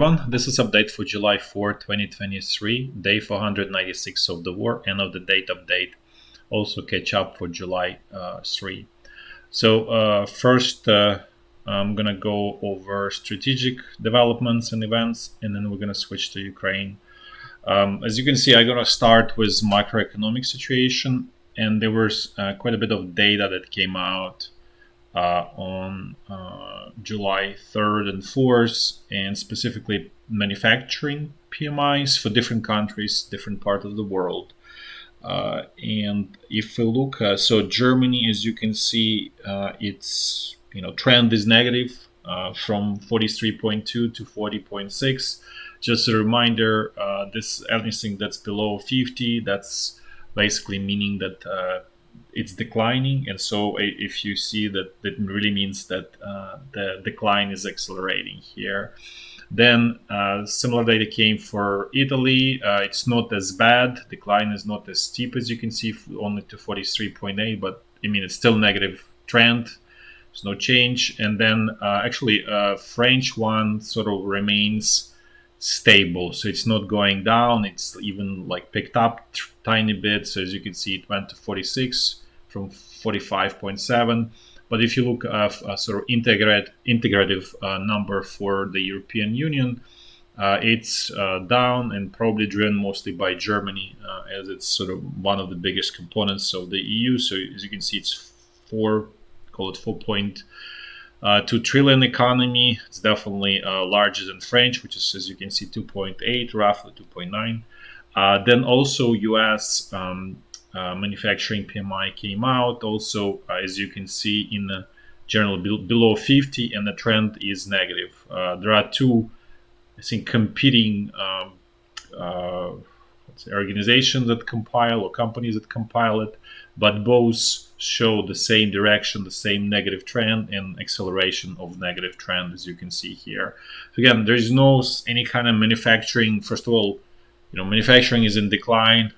This is update for July 4, 2023, day 496 of the war, end of the date update. Also catch up for July 3. So first I'm going to go over strategic developments and events, and then we're going to switch to Ukraine. As you can see, I'm going to start with macroeconomic situation, and there was quite a bit of data that came out on July 3rd and 4th, and specifically manufacturing PMIs for different countries, different part of the world. And if we look, so Germany, as you can see, its trend is negative from 43.2 to 40.6. Just a reminder, this anything that's below 50, that's basically meaning that it's declining, and so if you see that, that really means that the decline is accelerating here. Then similar data came for Italy. It's not as bad. Decline is not as steep as you can see, only to 43.8, but I mean it's still negative trend. There's no change. And then actually French one sort of remains stable, so it's not going down. It's even like picked up tiny bit. So as you can see, it went to 46 from 45.7. But if you look at a sort of integrative number for the European Union, it's down and probably driven mostly by Germany, as it's sort of one of the biggest components of the EU. So as you can see, it's 4.2 trillion economy. It's definitely larger than French, which is, as you can see, 2.8, roughly 2.9. Then also US manufacturing PMI came out. Also, as you can see, in the general below 50, and the trend is negative. There are two, I think, competing organizations that compile, or companies that compile it, but both show the same direction, the same negative trend, and acceleration of negative trend, as you can see here. So again, there is no any kind of manufacturing. First of all, manufacturing is in decline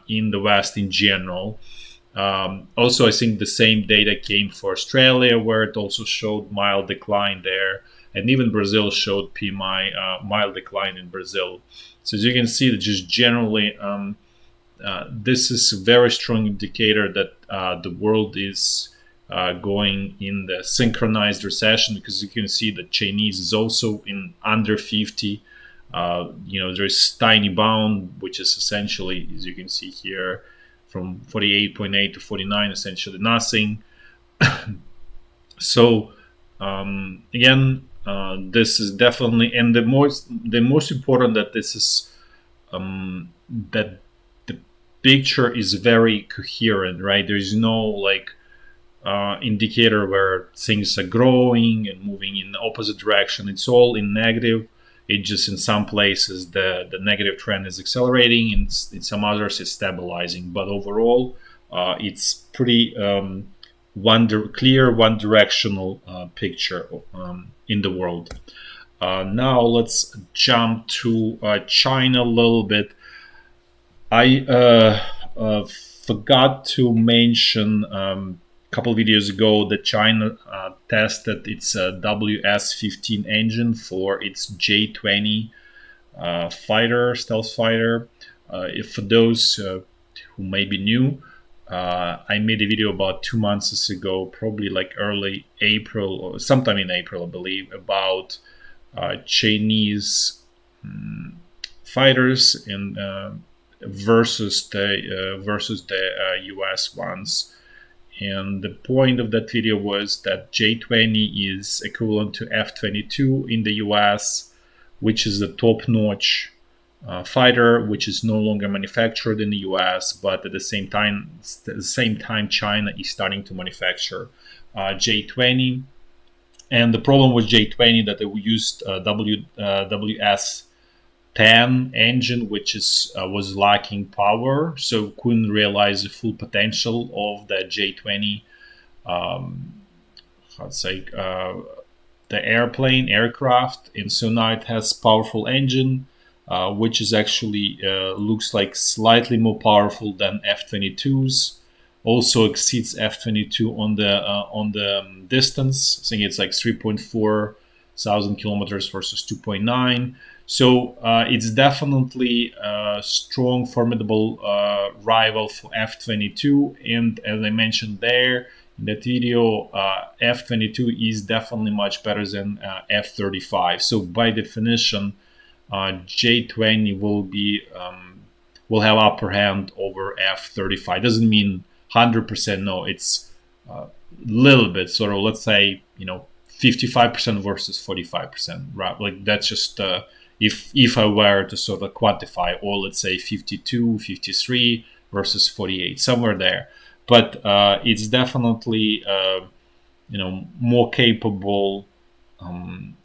in the West in general. Also, I think the same data came for Australia, where it also showed mild decline there, and even Brazil showed PMI mild decline in Brazil. So as you can see, that just generally this is a very strong indicator that the world is going in the synchronized recession, because you can see that Chinese is also in under 50. There's tiny bound, which is essentially, as you can see here, from 48.8 to 49, essentially nothing. So again, this is definitely, and the most important that this is that the picture is very coherent, right? There is no like indicator where things are growing and moving in the opposite direction. It's all in negative. It just, in some places the negative trend is accelerating, and in some others it's stabilizing. But overall, it's pretty clear, one-directional picture in the world. Now let's jump to China a little bit. I forgot to mention a couple of videos ago that China tested its WS-15 engine for its J-20 stealth fighter. If for those who may be new, I made a video about 2 months ago, probably like early April or sometime in April, I believe, about Chinese fighters and versus the US ones. And the point of that video was that J-20 is equivalent to F-22 in the US, which is the top-notch fighter, which is no longer manufactured in the US, but at the same time, China is starting to manufacture J-20. And the problem with J-20 that they used WS-10 engine, which was lacking power, so couldn't realize the full potential of the J-20. The aircraft, and so now it has powerful engine, which is actually looks like slightly more powerful than F-22s. Also exceeds F-22 on the distance. I think it's like 3.4 1,000 kilometers versus 2.9. So it's definitely a strong, formidable rival for F-22. And as I mentioned there in that video, F-22 is definitely much better than F-35. So by definition, J-20 will have upper hand over F-35. Doesn't mean 100%. No, it's a little bit sort of, let's say, 55% versus 45%. Right? Like that's just if I were to sort of quantify, or let's say 52, 53 versus 48, somewhere there. But it's definitely more capable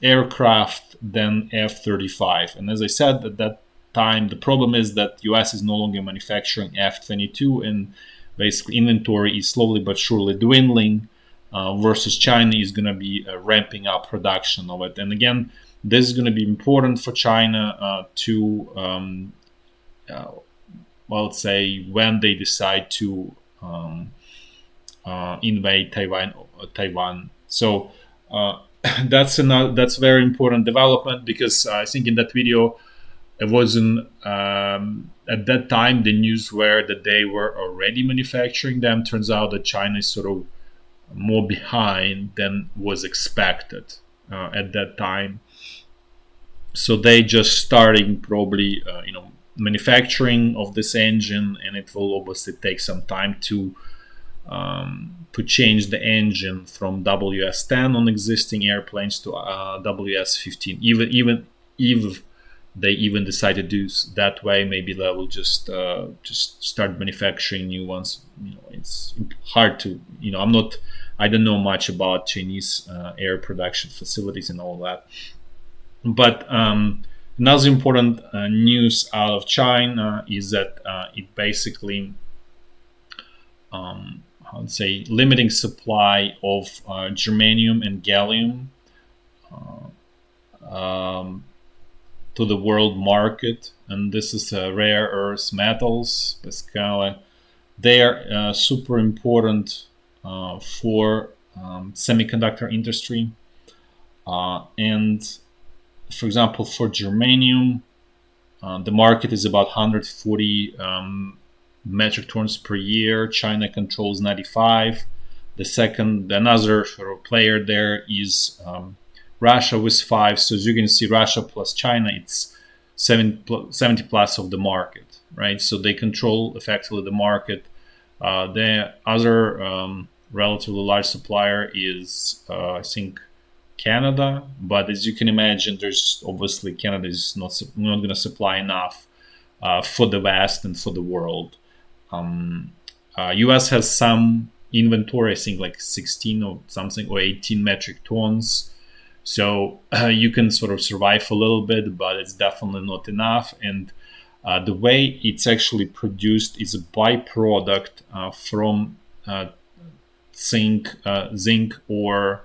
aircraft than F-35. And as I said at that time, the problem is that US is no longer manufacturing F-22, and basically inventory is slowly but surely dwindling, versus China is going to be ramping up production of it. And again, this is going to be important for China to, let's say, when they decide to invade Taiwan. So that's a very important development, because I think in that video it wasn't at that time the news were that they were already manufacturing them. Turns out that China is sort of more behind than was expected at that time. So they just starting probably manufacturing of this engine, and it will obviously take some time to change the engine from WS-10 on existing airplanes to WS-15. Even if they even decide to do that way, maybe they will just start manufacturing new ones. It's hard to I don't know much about Chinese air production facilities and all that. But another important news out of China is that it basically, I would say, limiting supply of germanium and gallium to the world market. And this is rare earth metals. Basically, they are super important for semiconductor industry. And for example, for germanium, the market is about 140 metric tons per year. China controls 95. Another sort of player there is Russia with 5. So as you can see, Russia plus China, it's 70 plus of the market, right? So they control effectively the market. The other relatively large supplier is, I think, Canada. But as you can imagine, there's obviously Canada is not going to supply enough for the West and for the world. US has some inventory, I think like 16 or something, or 18 metric tons. So you can sort of survive a little bit, but it's definitely not enough. And the way it's actually produced is a byproduct from zinc ore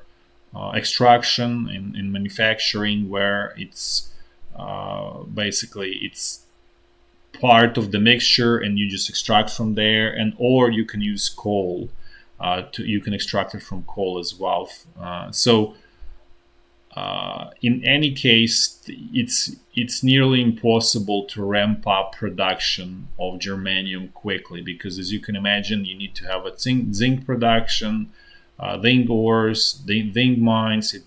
extraction in manufacturing, where it's basically it's part of the mixture and you just extract from there, or you can use coal. You can extract it from coal as well. In any case, it's nearly impossible to ramp up production of germanium quickly, because as you can imagine, you need to have a zinc production, zinc ores, zinc mines. It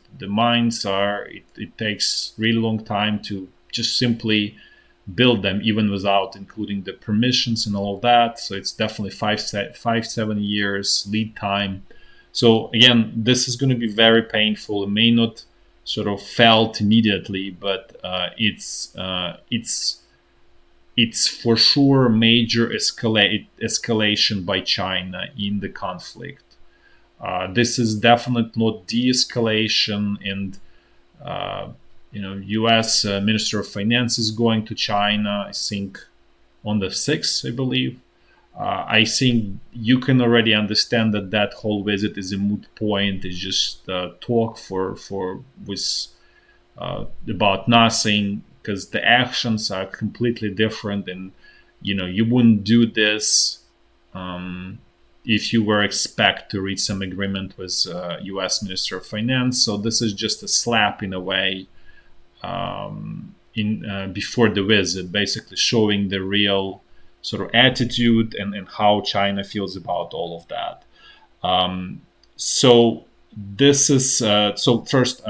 takes really long time to just simply build them, even without including the permissions and all of that. So it's definitely 5-7 years lead time. So again, this is going to be very painful. It may not sort of felt immediately, but it's for sure major escalation by China in the conflict. This is definitely not de-escalation, and U.S. Minister of Finance is going to China, I think, on the 6th, I believe. I think you can already understand that whole visit is a moot point. It's just talk about nothing, because the actions are completely different, and you wouldn't do this if you were expect to reach some agreement with U.S. Minister of Finance. So this is just a slap in a way in before the visit, basically showing the real sort of attitude and how China feels about all of that. So this is so first.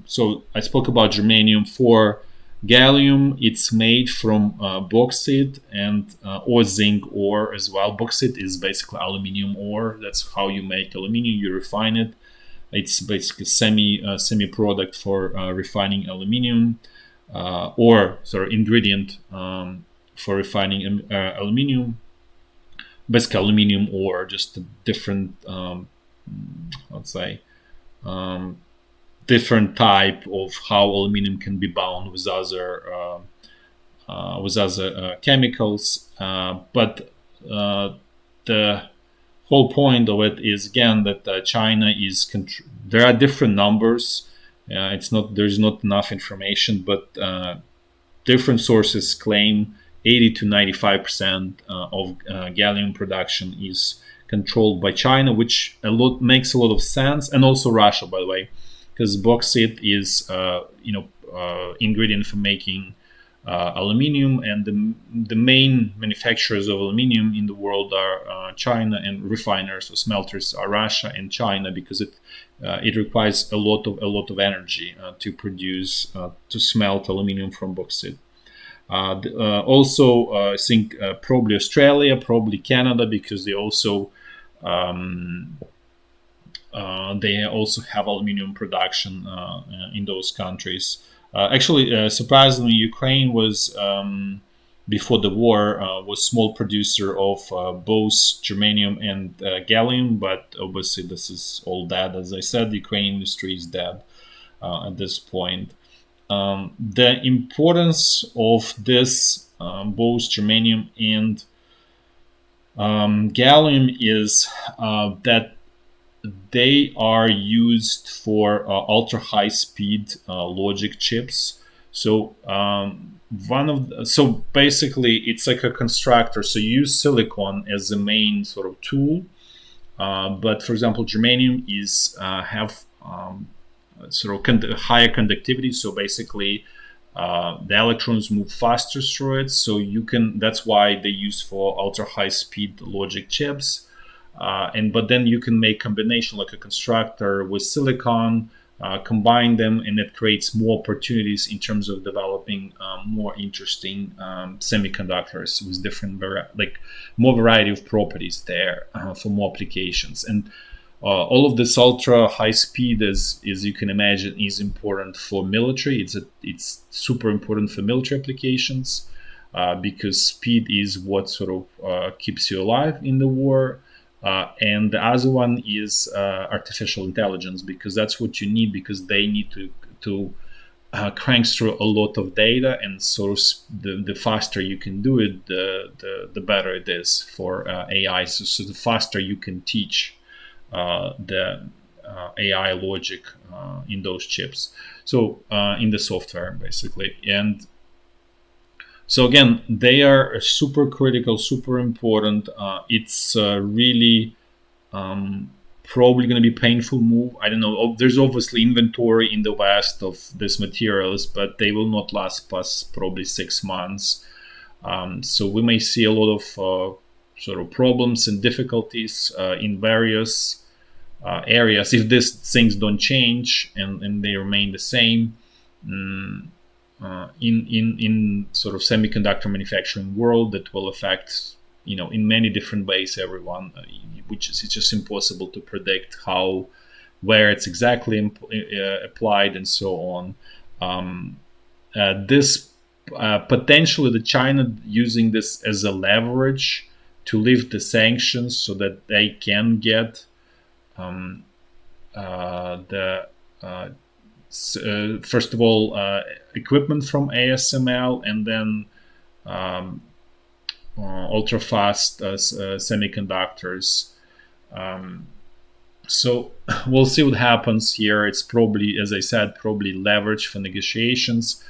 So I spoke about germanium. For gallium, it's made from bauxite and or zinc ore as well. Bauxite is basically aluminium ore. That's how you make aluminium. You refine it. It's basically semi product for refining aluminium, or sort of ingredient for refining aluminium. Basically, aluminium ore, just a different, let's say, different type of how aluminium can be bound with other chemicals. But the whole point of it is again that China is. There are different numbers. It's not there's not enough information, but different sources claim 80 to 95% of gallium production is controlled by China, which makes a lot of sense, and also Russia, by the way, because bauxite is ingredient for making aluminium, and the main manufacturers of aluminium in the world are China, and refiners or smelters are Russia and China, because it requires a lot of energy to produce to smelt aluminium from bauxite. Also, I think probably Australia, probably Canada, because they also have aluminium production in those countries. Actually, surprisingly, Ukraine was before the war was small producer of both germanium and gallium, but obviously this is all dead. As I said, the Ukrainian industry is dead at this point. The importance of this, both germanium and gallium, is that they are used for ultra high speed logic chips. So so basically it's like a constructor. So you use silicon as the main sort of tool, but for example, germanium have sort of higher conductivity. So basically, the electrons move faster through it. So that's why they use for ultra high speed logic chips. But then you can make combination like a constructor with silicon, combine them, and it creates more opportunities in terms of developing more interesting semiconductors with different more variety of properties there for more applications. And all of this ultra high speed, as you can imagine, is important for military. It's super important for military applications because speed is what sort of keeps you alive in the war. And the other one is artificial intelligence, because that's what you need, because they need to crank through a lot of data, and so the faster you can do it, the better it is for AI. So the faster you can teach the AI logic in those chips, so in the software basically. And so again, they are super critical, super important. It's really probably going to be a painful move. I don't know. There's obviously inventory in the West of these materials, but they will not last past probably 6 months. So we may see a lot of sort of problems and difficulties in various areas if these things don't change and they remain the same. In sort of semiconductor manufacturing world, that will affect in many different ways everyone, which is, it's just impossible to predict where it's exactly applied and so on. This potentially the China using this as a leverage to lift the sanctions so that they can get first of all, equipment from ASML, and then ultra fast semiconductors. So we'll see what happens here. It's probably, as I said, probably leverage for negotiations.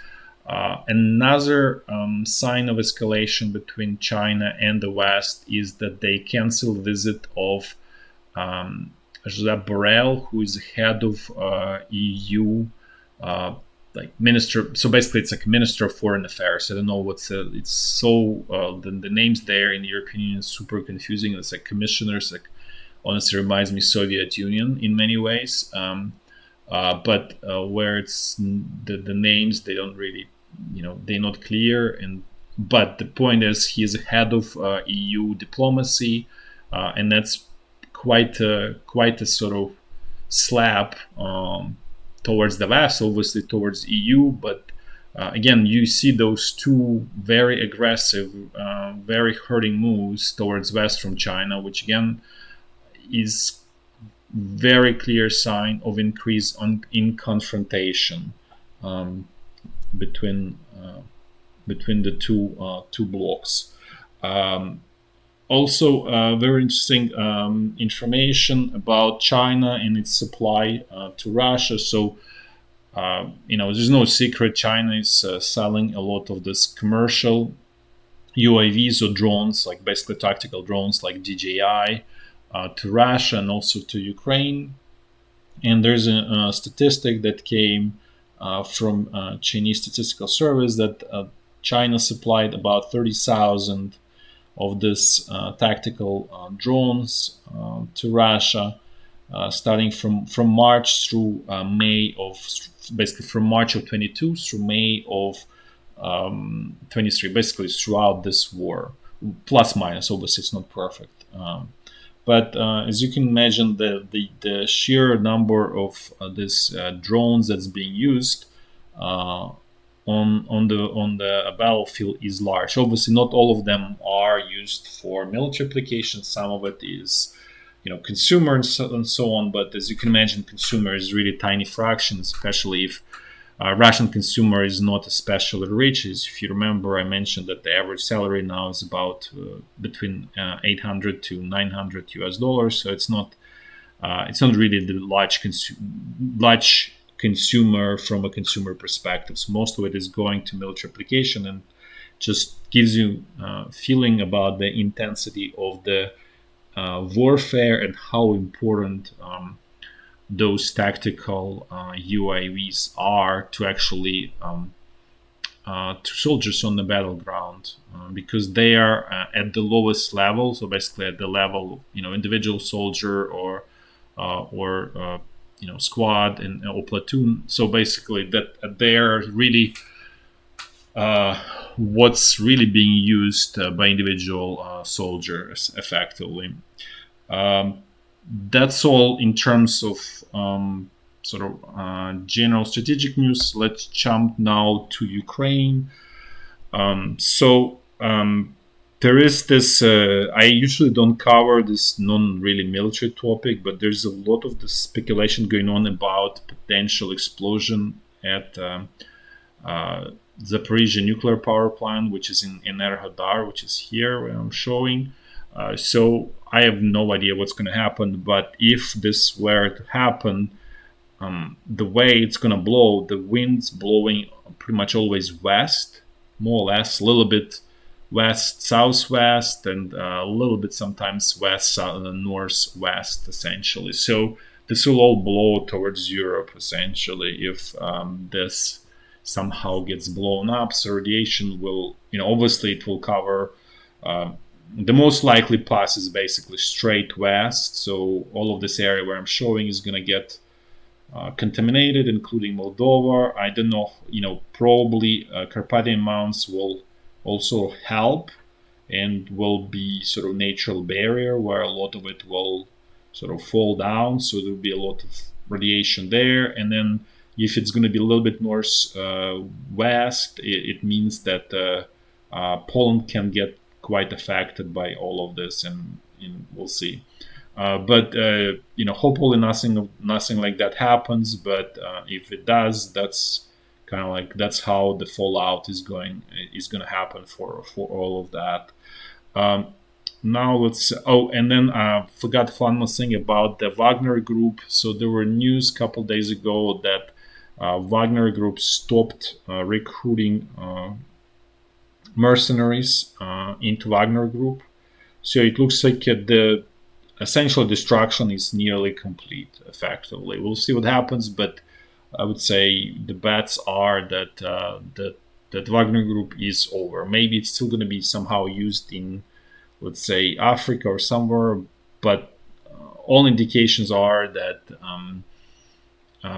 Another sign of escalation between China and the West is that they cancel visit of Josep Borrell, who is head of EU, like minister. So basically, it's like Minister of Foreign Affairs. I don't know what's it's so the names there in the European Union is super confusing. It's like commissioners. Like honestly, reminds me Soviet Union in many ways. But where it's the names, they don't really, they're not clear. And but the point is, he's head of EU diplomacy, and that's quite a sort of slap towards the West, obviously towards EU. But again, you see those two very aggressive, very hurting moves towards West from China, which again is very clear sign of increase in confrontation um, between the two blocks. Also, very interesting information about China and its supply to Russia. So, there's no secret. China is selling a lot of this commercial UAVs or drones, like basically tactical drones like DJI, to Russia and also to Ukraine. And there's a statistic that came from Chinese Statistical Service that China supplied about 30,000 of this tactical drones to Russia, starting from March through May of basically from March of 22 through May of 23, basically throughout this war, plus minus. Obviously, it's not perfect. But as you can imagine, the sheer number of these drones that's being used on the battlefield is large. Obviously, not all of them are used for military applications. Some of it is, consumer and so on. But as you can imagine, consumer is really tiny fraction, especially if Russian consumer is not especially rich. As if you remember, I mentioned that the average salary now is about between 800 to 900 US dollars. So it's not really the large consumer from a consumer perspective. So most of it is going to military application, and just gives you a feeling about the intensity of the warfare and how important those tactical UAVs are to actually to soldiers on the battleground, because they are at the lowest level. So basically, at the level, individual soldier or squad and or platoon. So basically, that they are really what's really being used by individual soldiers effectively. Um, that's all in terms of sort of general strategic news. Let's jump now to Ukraine. There is this. I usually don't cover this non-really military topic, but there's a lot of the speculation going on about potential explosion at Zaporizhya nuclear power plant, which is in Enerhodar, which is here where I'm showing. So I have no idea what's going to happen, but if this were to happen, the way it's going to blow, the wind's blowing pretty much always west, more or less, a little bit west southwest, and a little bit sometimes west northwest, essentially. So this will all blow towards Europe, essentially, if this somehow gets blown up. So radiation will, obviously it will cover. The most likely path is basically straight west. So all of this area where I'm showing is going to get contaminated, including Moldova. I don't know, probably Carpathian Mountains will also help and will be sort of natural barrier where a lot of it will sort of fall down. So there'll be a lot of radiation there. And then if it's going to be a little bit north west, it means that Poland can get quite affected by all of this, and we'll see. But hopefully nothing like that happens. But if it does, that's kind of like that's how the fallout is going to happen for all of that. Now let's. Oh, and then I forgot one more thing about the Wagner Group. So there were news a couple days ago that Wagner Group stopped recruiting mercenaries into Wagner Group. So it looks like the essential destruction is nearly complete, effectively. We'll see what happens, but I would say the bets are that Wagner Group is over. Maybe it's still going to be somehow used in, let's say, Africa or somewhere, but all indications are that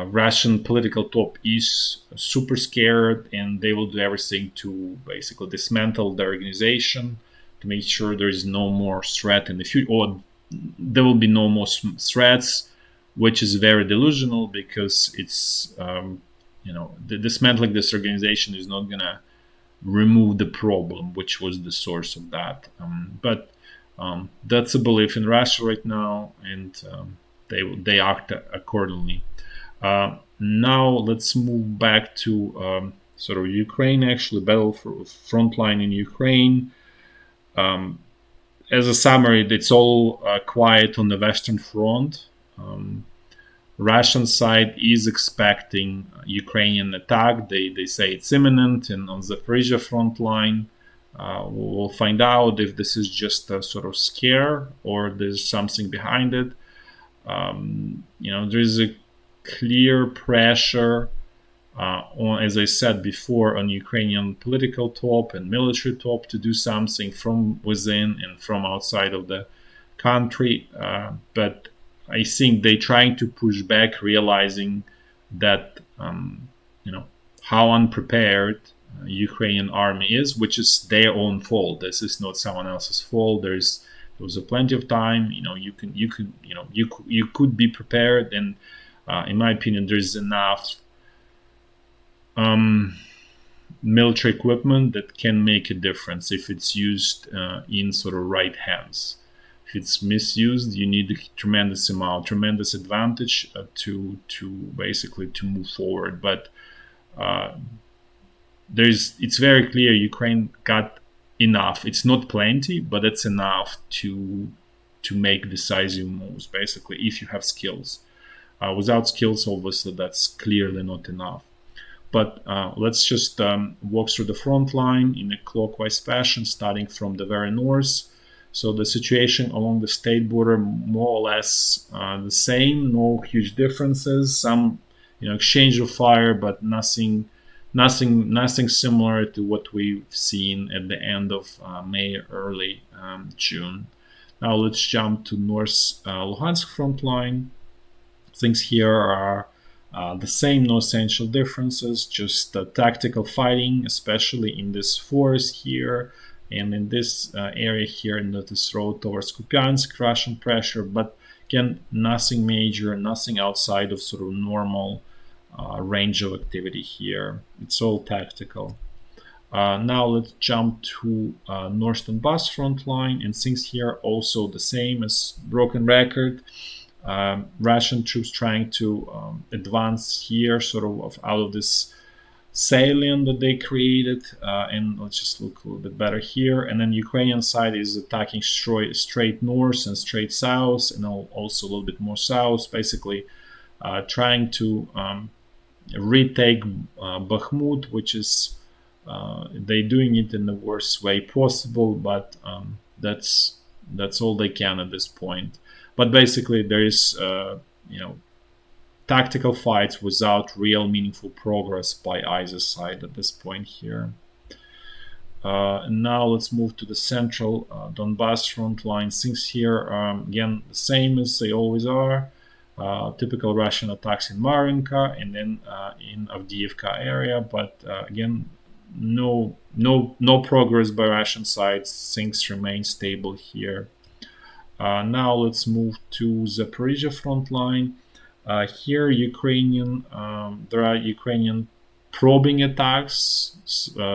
Russian political top is super scared, and they will do everything to basically dismantle the organization to make sure there is no more threat in the future, or there will be no more threats, which is very delusional because it's the dismantling this organization is not gonna remove the problem, which was the source of that. But that's a belief in Russia right now, and they act accordingly. Now let's move back to sort of Ukraine. Actually, battle for frontline in Ukraine. As a summary, it's all quiet on the Western Front. Russian side is expecting Ukrainian attack. They say it's imminent, and on the Zaporizhya front line, we'll find out if this is just a sort of scare or there's something behind it. There's a clear pressure on, as I said before, on Ukrainian political top and military top to do something from within and from outside of the country. But I think they're trying to push back, realizing that how unprepared Ukrainian army is, which is their own fault. This is not someone else's fault. There was plenty of time. You could be prepared, and in my opinion, there's enough military equipment that can make a difference if it's used in sort of right hands. If it's misused, you need a tremendous advantage to basically to move forward. But it's very clear Ukraine got enough. It's not plenty, but it's enough to make decisive moves. Basically, if you have skills. Without skills, obviously, that's clearly not enough. But let's just walk through the front line in a clockwise fashion, starting from the very north. So the situation along the state border, more or less the same, no huge differences. Some exchange of fire, but nothing similar to what we've seen at the end of May, early June. Now let's jump to North Lugansk front line. Things here are the same, no essential differences, just tactical fighting, especially in this forest here and in this area here in this road towards Kupiansk, Russian pressure, but again, nothing major, nothing outside of sort of normal range of activity here. It's all tactical. Now let's jump to North Donbass front line, and things here also the same as broken record. Russian troops trying to advance here, sort of out of this salient that they created, and let's just look a little bit better here. And then Ukrainian side is attacking straight north and straight south, and also a little bit more south, basically trying to retake Bakhmut, which is they're doing it in the worst way possible, but that's all they can at this point. But basically, there is tactical fights without real meaningful progress by either side at this point here. And now let's move to the central Donbass front line. Things here are again the same as they always are. Typical Russian attacks in Marinka and then in Avdiivka area, but again, no progress by Russian side. Things remain stable here. Now let's move to Zaporizhya front line. Here, there are Ukrainian probing attacks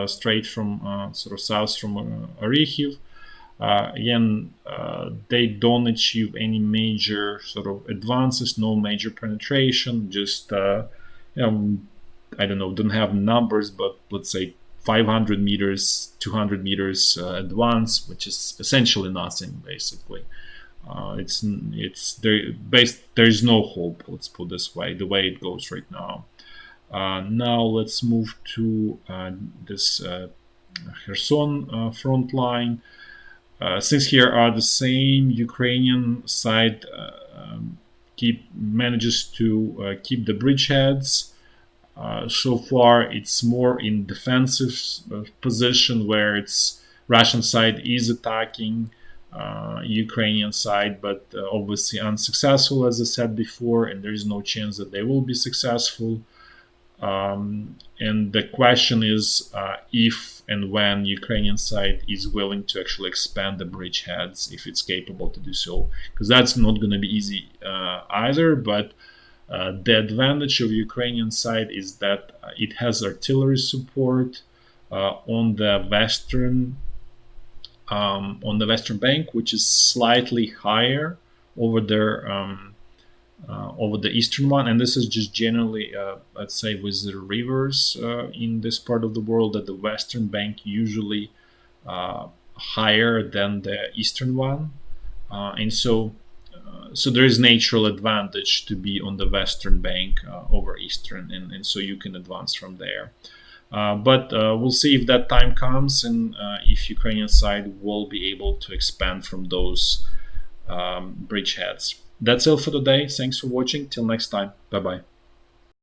straight from sort of south from Orikhiv. Again, they don't achieve any major sort of advances, no major penetration. Just I don't know, don't have numbers, but let's say 500 meters, 200 meters advance, which is essentially nothing, basically. There is no hope. Let's put it this way. The way it goes right now. Now let's move to this Kherson front line. Since here are the same, Ukrainian side manages to keep the bridgeheads. So far, it's more in defensive position where it's Russian side is attacking Ukrainian side, but obviously unsuccessful, as I said before, and there is no chance that they will be successful. And the question is if and when Ukrainian side is willing to actually expand the bridgeheads, if it's capable to do so, because that's not going to be easy either. But the advantage of Ukrainian side is that it has artillery support on the western bank, which is slightly higher over their over the eastern one, and this is just generally, let's say, with the rivers in this part of the world, that the western bank usually higher than the eastern one, and so there is natural advantage to be on the western bank over eastern, and so you can advance from there. But we'll see if that time comes, and if Ukrainian side will be able to expand from those bridgeheads. That's all for today. Thanks for watching. Till next time. Bye bye.